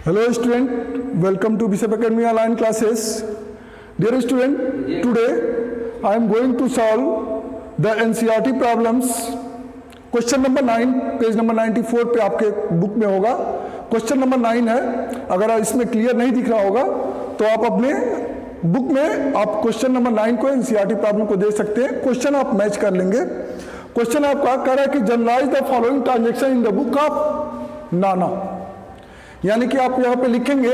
Hello student, welcome to Bishop Academy online classes. Dear student, today I am going to solve the NCERT problems. Question number 9, page number 94 पे आपके book में होगा. Question number 9 है. अगर इसमें clear नहीं दिख रहा होगा तो आप अपने बुक में आप क्वेश्चन नंबर 9 को NCERT प्रॉब्लम को दे सकते हैं. क्वेश्चन आप मैच कर लेंगे. क्वेश्चन आपका कह रहा है कि generalise the following transaction in the book of Nana. यानी कि आप यहां पे लिखेंगे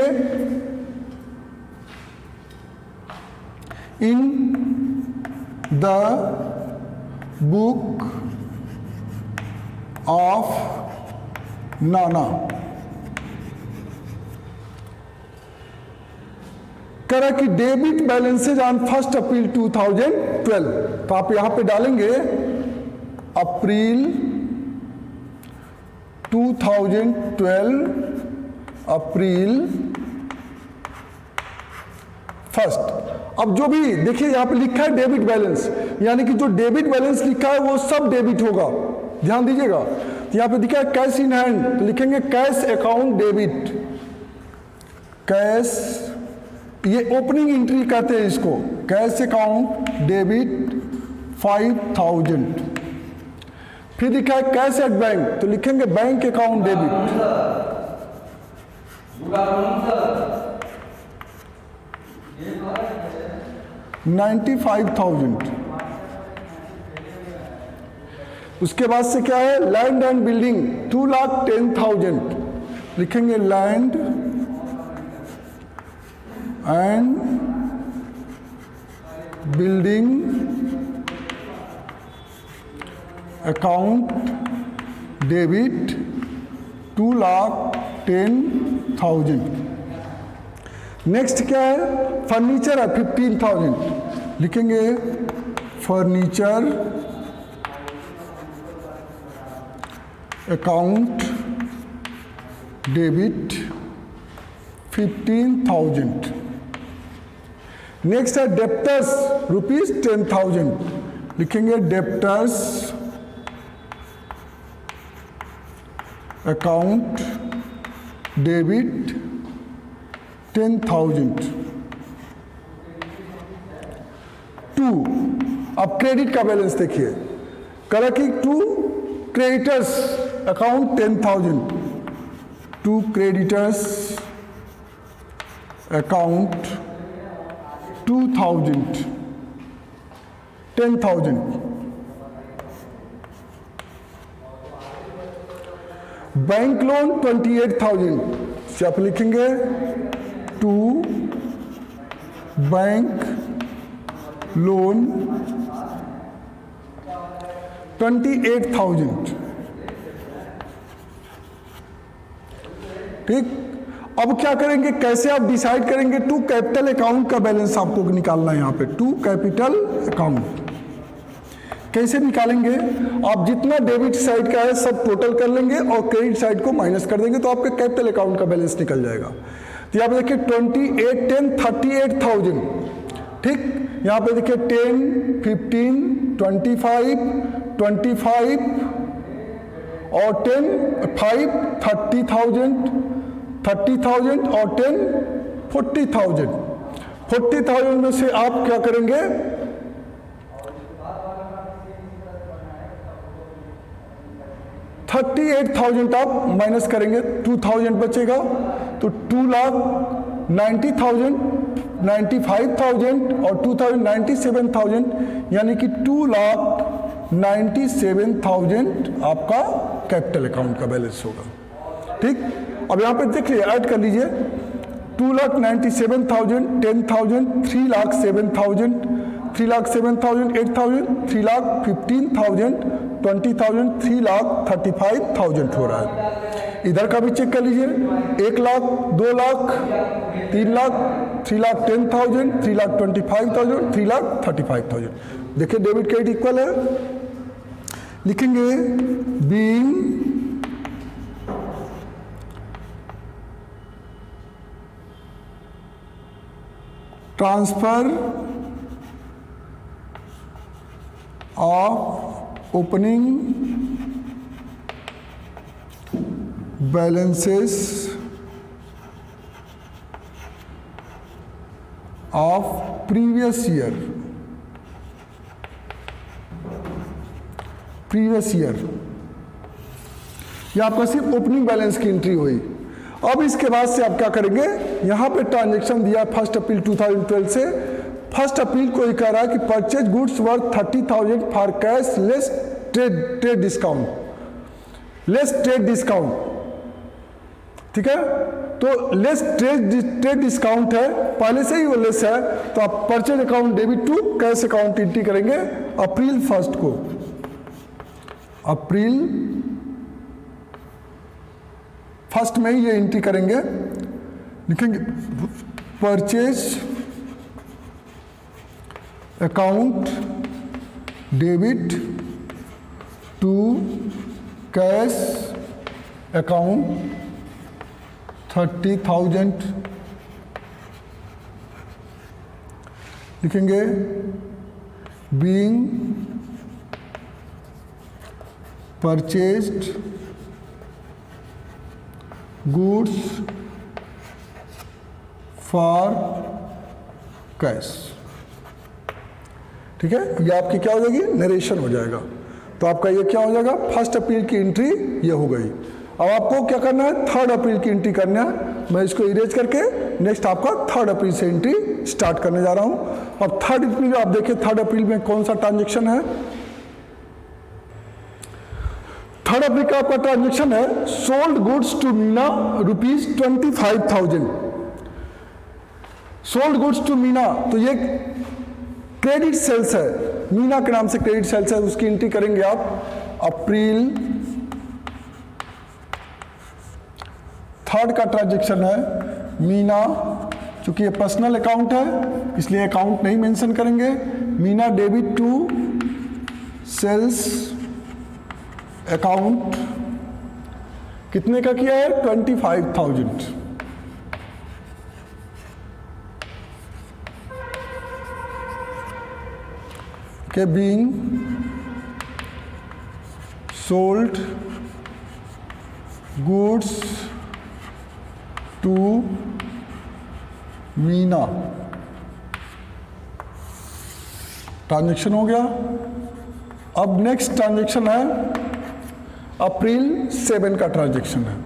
इन द बुक ऑफ नाना. कह रहा है कि डेबिट बैलेंसेज ऑन 1 अप्रैल 2012. तो आप यहां पे डालेंगे अप्रैल 2012 अप्रैल 1. अब जो भी देखिए यहां पे लिखा है डेबिट बैलेंस, यानी कि जो डेबिट बैलेंस लिखा है वो सब डेबिट होगा. ध्यान दीजिएगा. तो यहां पे दिखा है कैश इन हैंड, तो लिखेंगे कैश अकाउंट डेबिट. कैश, ये ओपनिंग एंट्री कहते हैं इसको. Cash account debit 5000. फिर लिखा है कैश एट बैंक, तो लिखेंगे बैंक अकाउंट डेबिट 95,000. उसके बाद से क्या है, लैंड एंड बिल्डिंग 2,10,000. लिखेंगे land and building account debit 2,10,000. Next क्या है, फर्नीचर है 15,000. लिखेंगे फर्नीचर अकाउंट डेबिट 15,000. नेक्स्ट है डेप्टर्स ₹10,000. लिखेंगे डेप्टर्स अकाउंट डेबिट 10,000. 2, अब क्रेडिट का बैलेंस देखिए. करा कि 2 creditors account 10,000. 2 creditors account 2,000 10,000. Bank loan 28,000. से आप लिखेंगे टू बैंक लोन 28,000. ठीक. अब क्या करेंगे, कैसे आप डिसाइड करेंगे. टू कैपिटल अकाउंट का बैलेंस आपको निकालना है. यहां पे टू कैपिटल अकाउंट कैसे निकालेंगे, आप जितना डेबिट साइड का है सब टोटल कर लेंगे और क्रेडिट साइड को माइनस कर देंगे तो आपके कैपिटल अकाउंट का बैलेंस निकल जाएगा. तो यहाँ पे देखिए 38,000. ठीक. यहाँ पे देखिए 10, 15, 25, 25 और 10, 5, 30,000, 30,000 और 10, 40,000. 40,000 में से आप क्या करेंगे, 38,000 आप माइनस करेंगे, 2,000 बचेगा. तो 2,90,000, 95,000 और 2,000 97,000, यानी कि 2,97,000 आपका कैपिटल अकाउंट का बैलेंस होगा. ठीक. अब यहां पे देखिए ऐड कर लीजिए 2,97,000, 10,000, 3,07,000, 3,07,000, 8,000, 3,15,000, 20,000, 3,35,000 हो रहा है. इधर का भी चेक कर लीजिए 1 लाख, 2 लाख, 3 लाख, 3,10,000, 3,25,000, 3,35,000. देखिए डेबिट क्रेडिट इक्वल है. लिखेंगे being transfer of opening balances of previous year, ये आपका सिर्फ ओपनिंग बैलेंस की एंट्री हुई। अब इसके बाद से आप क्या करेंगे, यहां पे ट्रांजेक्शन दिया 1 अप्रैल 2012 से 1 अप्रैल को ही कह रहा है कि purchase goods worth 30,000 for cash less trade discount, ठीक है। तो लेस ट्रेड डिस्काउंट है, पहले से ही वो लेस है, तो आप purchase account debit to cash account entry करेंगे अप्रैल 1 को। अप्रैल 1 में ही ये एंट्री करेंगे, लिखेंगे purchase account debit to cash account 30,000 लिखेंगे being purchased goods for cash, ठीक है। ये आपकी क्या हो जाएगी, नरेशन हो जाएगा। तो आपका ये क्या हो जाएगा, 1 अप्रैल की एंट्री ये हो गई। अब आपको क्या करना है, 3 अप्रैल की एंट्री करना है। मैं इसको इरेज करके नेक्स्ट आपका 3 अप्रैल से एंट्री स्टार्ट करने जा रहा हूं। अब 3 अप्रैल आप देखिए, 3 अप्रैल में कौन सा ट्रांजेक्शन है। 3 अप्रैल का आपका ट्रांजेक्शन है sold goods to Meena ₹25,000। Sold goods to Meena, तो ये क्रेडिट सेल्स है, मीना के नाम से क्रेडिट सेल्स है, उसकी एंट्री करेंगे आप अप्रैल 3 का ट्रांजेक्शन है मीना। चूंकि ये पर्सनल अकाउंट है इसलिए अकाउंट नहीं मेंशन करेंगे। Meena debit to sales account कितने का किया है, 25,000। के being sold goods to Meena, transaction हो गया। अब नेक्स्ट ट्रांजेक्शन है अप्रैल 7 का ट्रांजेक्शन है।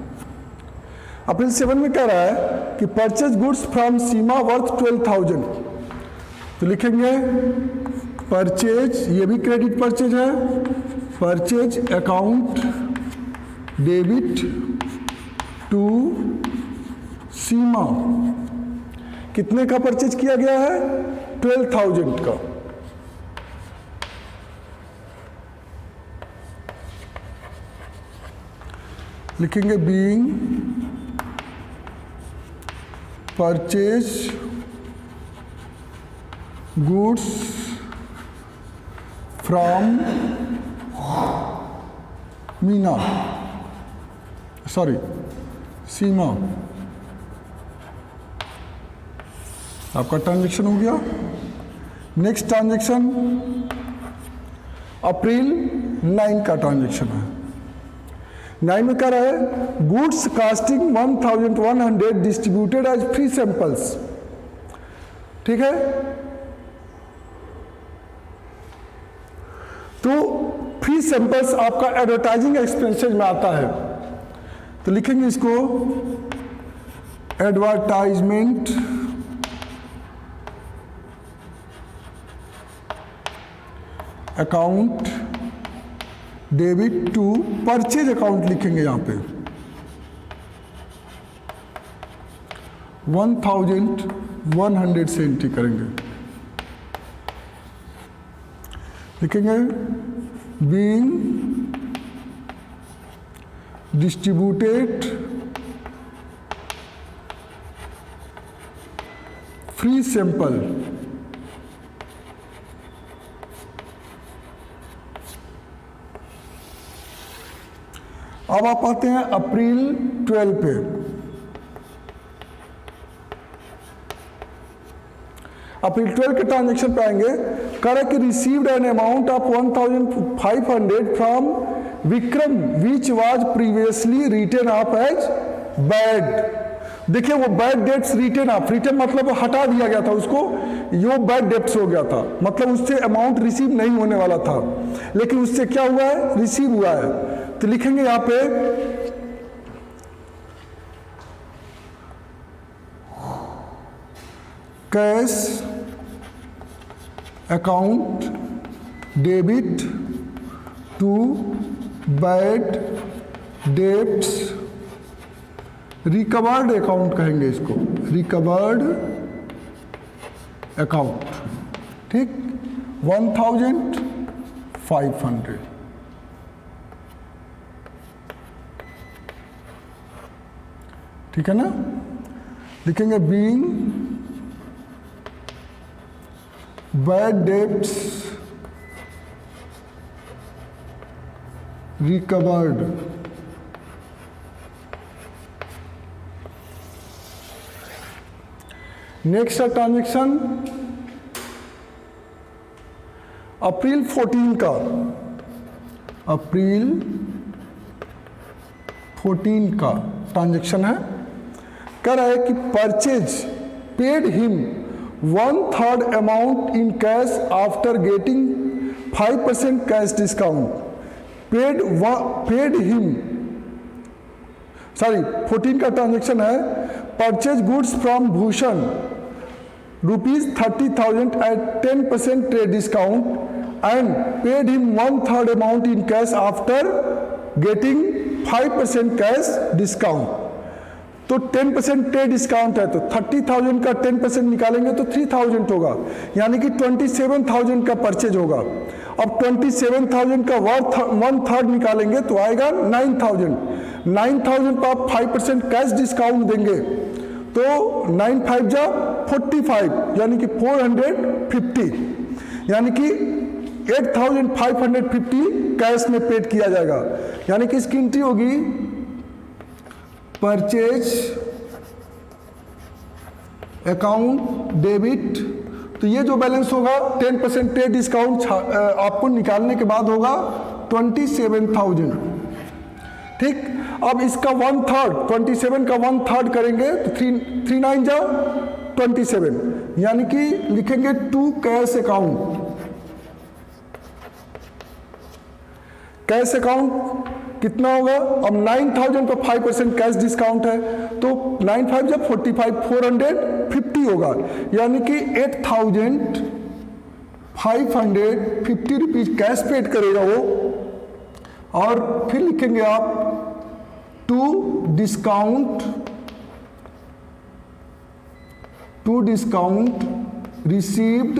अप्रैल 7 में कह रहा है कि purchase goods from Seema worth 12,000, तो लिखेंगे परचेज, ये भी क्रेडिट परचेज है, purchase account debit to Seema. कितने का परचेज किया गया है, 12,000 का। लिखेंगे being purchase goods from Meena, sorry Seema. आपका ट्रांजेक्शन हो गया। नेक्स्ट ट्रांजेक्शन अप्रैल 9 का ट्रांजेक्शन है। 9 में क्या रहा है, goods costing 1,100 distributed as free samples, ठीक है। तो फ्री सैंपल्स आपका एडवर्टाइजिंग एक्सपेंसेस में आता है, तो लिखेंगे इसको advertisement account debit to purchase account, लिखेंगे यहां पे 1,100 से एंट्री करेंगे। लिखेंगे बीइंग डिस्ट्रीब्यूटेड फ्री सैंपल अब आप आते हैं अप्रैल 12 पे। अप्रैल 12 के ट्रांजेक्शन पे आएंगे। Correct received an amount of 1,500 from Vikram which was previously written off as bad. देखिए वो bad debts return off, return मतलब वो हटा दिया गया था उसको, यो बैड डेट्स हो गया था, मतलब उससे अमाउंट रिसीव नहीं होने वाला था, लेकिन उससे क्या हुआ है, रिसीव हुआ है। तो लिखेंगे यहां पे cash account debit to bad debts recovered account कहेंगे इसको, रिकवर्ड अकाउंट, ठीक, 1500, ठीक है ना। लिखेंगे being bad debts recovered, next transaction April 14 का, अप्रैल 14 का ट्रांजेक्शन है। कह रहा है कि purchase paid him 1/3 amount in cash after getting 5% cash discount, paid him, sorry 14 का ट्रांजेक्शन है, purchase goods from Bhushan ₹30,000 at 10% trade discount and paid him 1/3 amount in cash after getting 5% cash discount। तो 10% trade discount है, तो 30,000 का 10% निकालेंगे तो 3,000 होगा, यानी कि 27,000 का परचेज होगा। अब 27,000 का 1/3 निकालेंगे तो आएगा 9,000। 9,000 पर आप 5% कैश डिस्काउंट देंगे तो 9 5 जा 45, यानी कि 450, यानी कि 8,550 कैश में पेड किया जाएगा, यानी कि इसकी एंट्री होगी परचेज अकाउंट डेबिट। तो ये जो बैलेंस होगा 10% ट्रेड डिस्काउंट आपको निकालने के बाद होगा 27,000, ठीक। अब इसका 1/3, 27 का 1/3 करेंगे तो 3 9 जा 27, यानी कि लिखेंगे to cash account. Cash account कितना होगा, अब 9,000 का 5% कैश डिस्काउंट है तो 9 5 जा 45, 450 होगा, यानी कि 8,550 रुपीज कैश पेड करेगा वो। और फिर लिखेंगे आप टू डिस्काउंट रिसीव्ड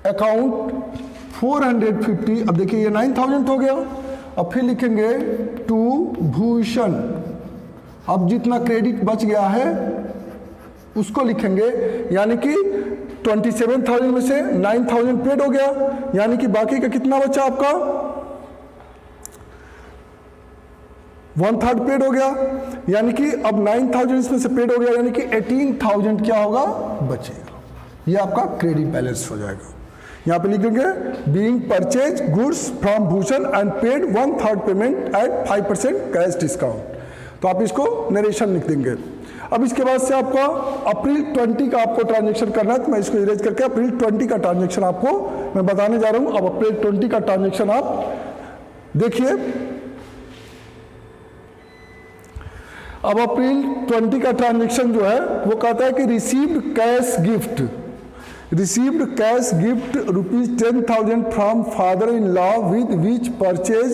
अकाउंट 450। अब देखिए ये 9,000 हो गया। अब फिर लिखेंगे टू भूषण, अब जितना क्रेडिट बच गया है उसको लिखेंगे, यानी कि 27,000 में से 9,000 पेड हो गया, यानी कि बाकी का कितना बचा आपका 1/3 पेड हो गया, यानी कि अब 9,000 इसमें से पेड हो गया, यानी कि 18,000 क्या होगा बचेगा। ये आपका क्रेडिट बैलेंस हो जाएगा। यहाँ पे लिखेंगे being purchase goods from Bhushan and paid 1/3 payment at 5% cash discount. तो आप इसको नरेशन लिख देंगे। अब इसके बाद से आपका अप्रैल 20 का आपको ट्रांजेक्शन करना है, तो मैं इसको इरेज करके अप्रैल 20 का ट्रांजेक्शन आपको मैं बताने जा रहा हूँ। अब अप्रैल 20 का ट्रांजेक्शन आप देखिए। अब अप्रैल 20 का ट्रांजेक्शन जो है वो कहता है कि received cash gift ₹10,000 from father in law with which purchase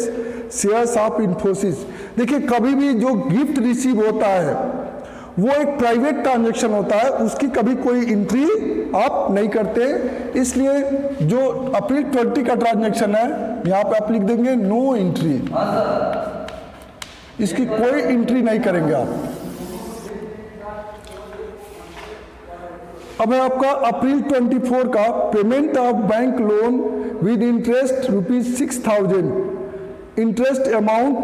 shares of Infosys. देखिए कभी भी जो गिफ्ट रिसीव होता है वो एक प्राइवेट ट्रांजैक्शन होता है, उसकी कभी कोई एंट्री आप नहीं करते, इसलिए जो अप्रैल 20 का ट्रांजैक्शन है यहाँ पे आप लिख देंगे नो एंट्री, इसकी कोई एंट्री नहीं करेंगे आप। अब है आपका अप्रैल 24 का payment of bank loan with interest ₹6,000, interest amount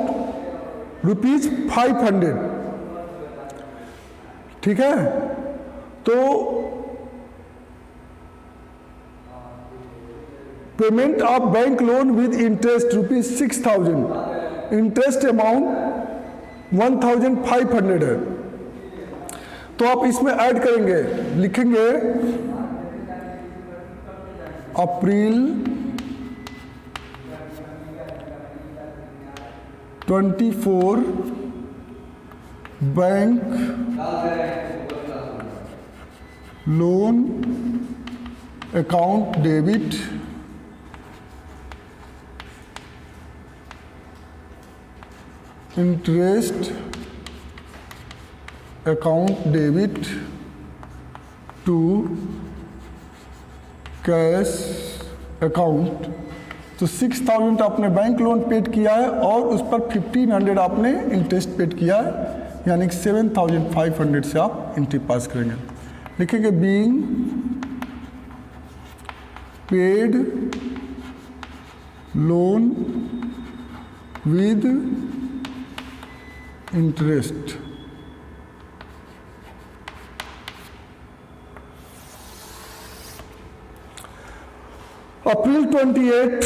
₹500, ठीक है। तो payment of bank loan with interest ₹6,000, interest amount 1500 है, तो आप इसमें ऐड करेंगे, लिखेंगे April 24 bank loan account debit interest account debit to cash account. तो 6000 आपने बैंक लोन पेड किया है और उस पर 1500 आपने इंटरेस्ट पेड किया है, यानी कि 7500 से आप एंट्री पास करेंगे। लिखेंगे being paid loan with interest. April 28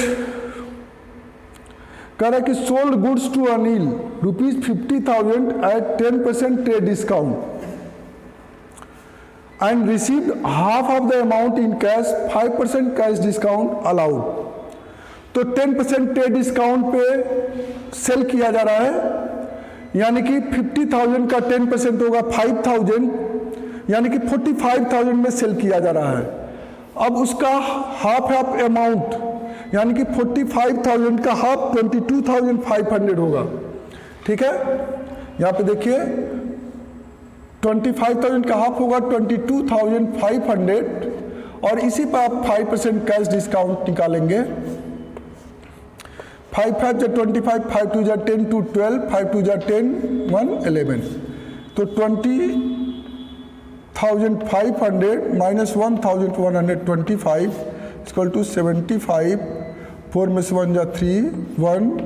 कह रहा है कि sold goods to Anil ₹50,000 at 10% trade discount and received half of the amount in cash, 5% cash discount allowed. तो 10% ट्रेड डिस्काउंट पे सेल किया जा रहा है, यानी कि 50,000 का 10% होगा 5,000, यानी कि 45,000 में सेल किया जा रहा है। अब उसका हाफ अमाउंट, यानी कि 45,000 का हाफ 22,500 होगा। ठीक है, यहाँ पे देखिए 25,000 का हाफ होगा 22,500 और इसी पर आप 5% कैश डिस्काउंट निकालेंगे। 5 5 जा 25, 5 2 जा 10, 2 12, 5 2 जा 10, 1 11। तो 20,500 माइनस 1,125 इक्वल टू 75। 4 में से 1 जा 3, 1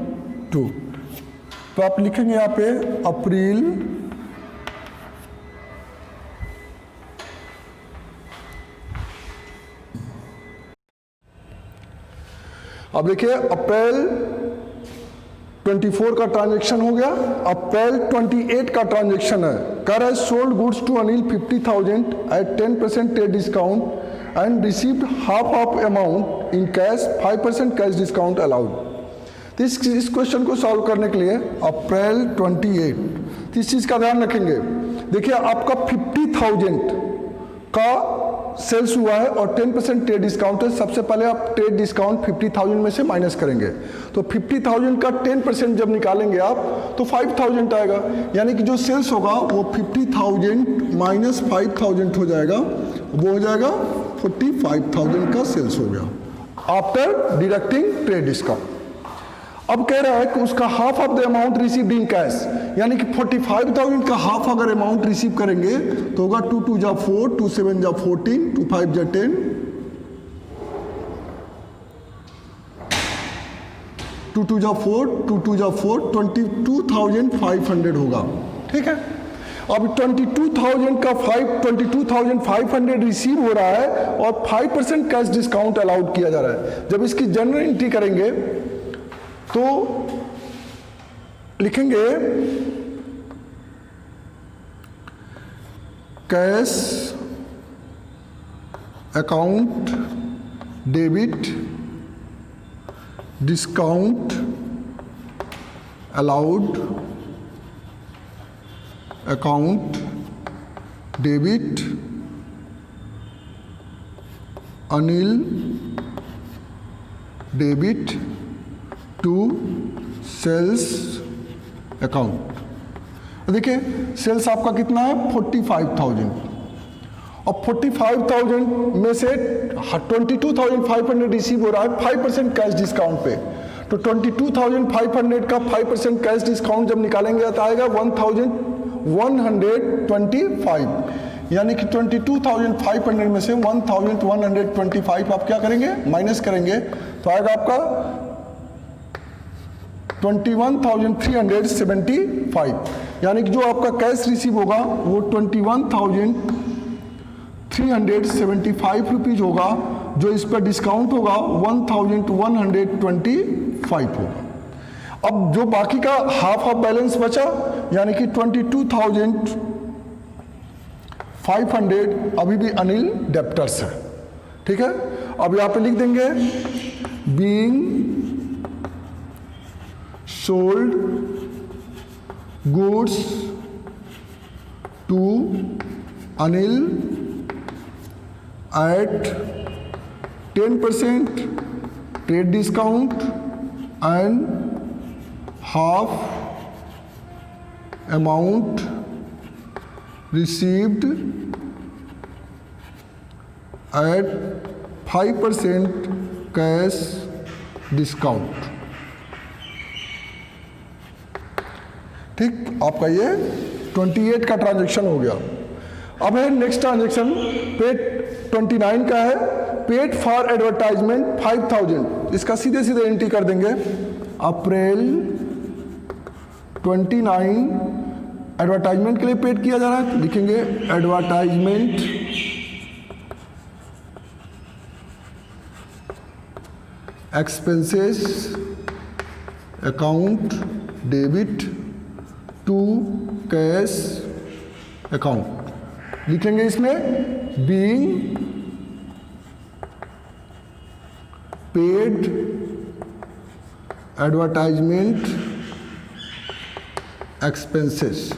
2। तो आप लिखेंगे यहाँ पे अप्रैल अब देखिए अप्रैल 24 का ट्रांजैक्शन हो गया, अप्रैल 28 का ट्रांजैक्शन है। कह रहा है sold goods to Anil 50,000 at 10% trade discount and received half of amount in cash, 5% cash discount allowed. तो इस क्वेश्चन को सॉल्व करने के लिए अप्रैल 28 तो इस चीज़ का ध्यान रखेंगे। देखिए आपका 50,000 का सेल्स हुआ है और 10% ट्रेड डिस्काउंट है। सबसे पहले आप ट्रेड डिस्काउंट 50,000 में से माइनस करेंगे, तो 50,000 का 10% जब निकालेंगे आप तो 5,000 आएगा, यानी कि जो सेल्स होगा वो 50,000 माइनस 5,000 हो जाएगा, वो हो जाएगा 45,000 का सेल्स हो गया आफ्टर डिडक्टिंग ट्रेड डिस्काउंट। अब कह रहा है कि उसका half of the amount received in cash, यानी कि 45,000 का हाफ अगर अमाउंट रिसीव करेंगे तो होगा 2 2 जा 4, 2 7 जा 14, 2 5 जा 10, 2 2 जा 4, 2 2 जा 4, 22,500 होगा। ठीक है, अब 22,500 रिसीव हो रहा है और 5% कैश डिस्काउंट अलाउड किया जा रहा है। जब इसकी जनरल एंट्री करेंगे तो लिखेंगे cash account debit discount allowed account debit Anil debit to sales account. देखिए सेल्स आपका कितना है 45,000 और 45,000 में से 22,500 रिसीव हो रहा है 5% कैश डिस्काउंट पे, तो 22,500 का 5% कैश डिस्काउंट जब निकालेंगे तो आएगा 1,125, यानी कि 22,500 में से 1,125 आप क्या करेंगे माइनस करेंगे तो आएगा आपका 21,375, यानी कि जो आपका कैश रिसीव होगा वो 21,375 रुपीज होगा, जो इस पर डिस्काउंट होगा 1,125 होगा। अब जो बाकी का हाफ बैलेंस बचा, यानी कि 22,500 अभी भी अनिल डेप्टर्स है। ठीक है, अब यहाँ पे लिख देंगे being sold goods to Anil at 10% trade discount and half amount received at 5% cash discount। ठीक, आपका ये 28 का ट्रांजैक्शन हो गया। अब है नेक्स्ट ट्रांजैक्शन पेड 29 का है, पेड फॉर एडवर्टाइजमेंट 5000। इसका सीधे सीधे एंट्री कर देंगे। अप्रैल 29 एडवर्टाइजमेंट के लिए पेड किया जा रहा है, तो लिखेंगे advertisement expenses account debit to cash account. लिखेंगे इसमें बीइंग पेड एडवर्टाइजमेंट एक्सपेंसेस।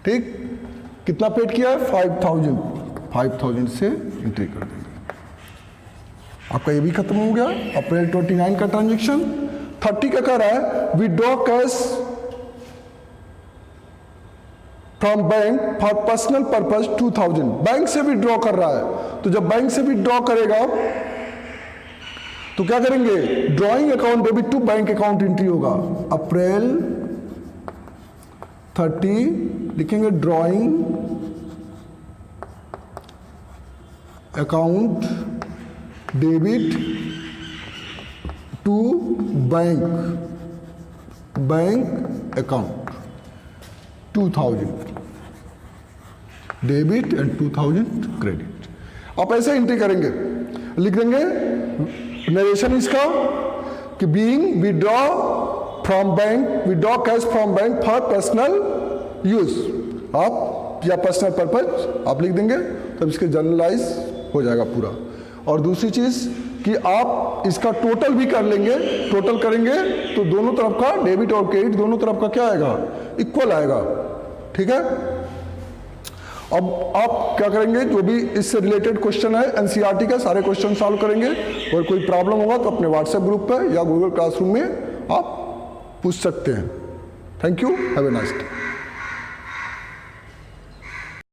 ठीक, कितना पेड किया है? 5000 से एंट्री कर देंगे। आपका ये भी खत्म हो गया। अप्रैल 29 का ट्रांजेक्शन। 30 का कह रहा है withdraw cash from bank for personal purpose 2000। Bank से भी ड्रॉ कर रहा है, तो जब बैंक से भी ड्रॉ करेगा तो क्या करेंगे? Drawing account debit to bank account entry होगा। अप्रैल 30 लिखेंगे drawing account debit to bank account 2000 debit and 2000 credit. आप ऐसे एंट्री करेंगे, लिख देंगे नरेशन इसका कि being withdraw from bank, withdraw cash from bank for personal use आप या पर्सनल पर्पज आप लिख देंगे, तब इसके जर्नलाइज हो जाएगा पूरा। और दूसरी चीज कि आप इसका टोटल भी कर लेंगे। टोटल करेंगे तो दोनों तरफ का डेबिट और क्रेडिट दोनों तरफ का क्या आएगा? इक्वल आएगा। ठीक है, अब आप क्या करेंगे? जो भी इससे रिलेटेड क्वेश्चन है एनसीईआरटी का, सारे क्वेश्चन सॉल्व करेंगे। और कोई प्रॉब्लम होगा तो अपने व्हाट्सएप ग्रुप पर या गूगल क्लासरूम में आप पूछ सकते हैं। Thank you, have a nice day.